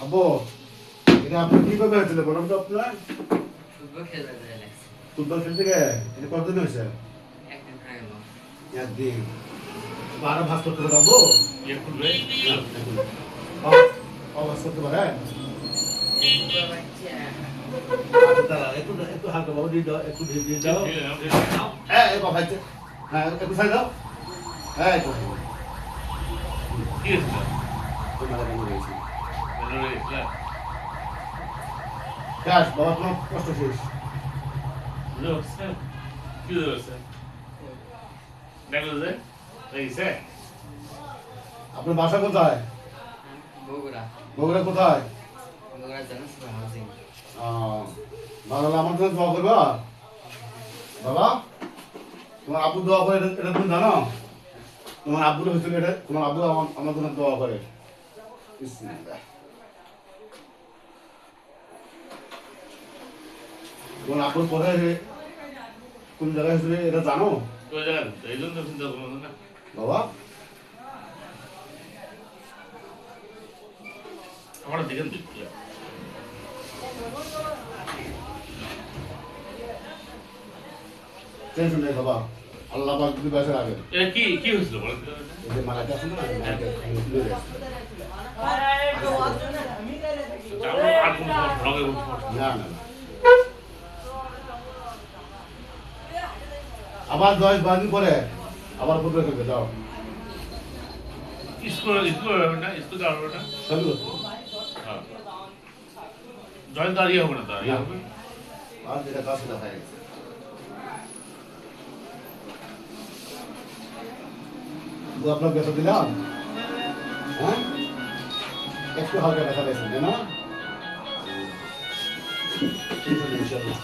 আব্বু এটা আপনি কি করবে হয়েছিল বলুন তো আপনার ফুটবল খেলতে গিয়ে এটা কতদিন হয়েছে একদিন আরো ভাস করতে পারবো আব্বু ভাস করতে পারে একটু একটু হালকা বাবু দিয়ে দাও একটু দিয়ে দাও হ্যাঁ এই বাবা হ্যাঁ একটু সাইড দাও হ্যাঁ তো কি হয়েছিল? তোমার কেন হয়েছে কি বাবা তোমার কষ্ট শেষ হয়েছে? দেখলো যে দেখছে আপনার বাসা কোথায় বগুড়া বগুড়া কোথায় বগুড়া জানাস না হাউজিং ভালো আমার জন্য দোয়া করবা বাবা তোমার আব্বু দোয়া করে এটা তুমি জানো তোমার আব্বুর হয়েছিল এটা তোমার আব্বু আমার জন্য দোয়া করে তোমার আব্বুর কোথায় কোন জায়গায় হয়েছিল এটা জানো ওই জায়গা এই জন্য চিন্তা করবো না বাবা আমার দেখেন দেখি টেনশন নেই বাবা আল্লাহ পাক যদি বাসা রাখে এটা কি কি হয়েছিল বলেন তো? এই যে মালাটা আছে না এই মালাটা খুলে গেছে। আমার আর কোনো সমস্যা রঙের কোনো সমস্যা না না না। আবার 10-12 দিন পরে আবার ফুটবল খেলতে যাও স্কুল হবে না স্কুল যাওয়া হবে না সবই হতো হ্যাঁ জয়েন দাঁড়িয়ে হবে না তার ইয়ে হবে আর যেটা কাজ সেটা হয়ে গেছে তো আপনার ব্যথা দিলাম হ্যাঁ একটু হালকা ব্যথা পেয়েছেন তাই না ঠিক আছে ইনশাআল্লাহ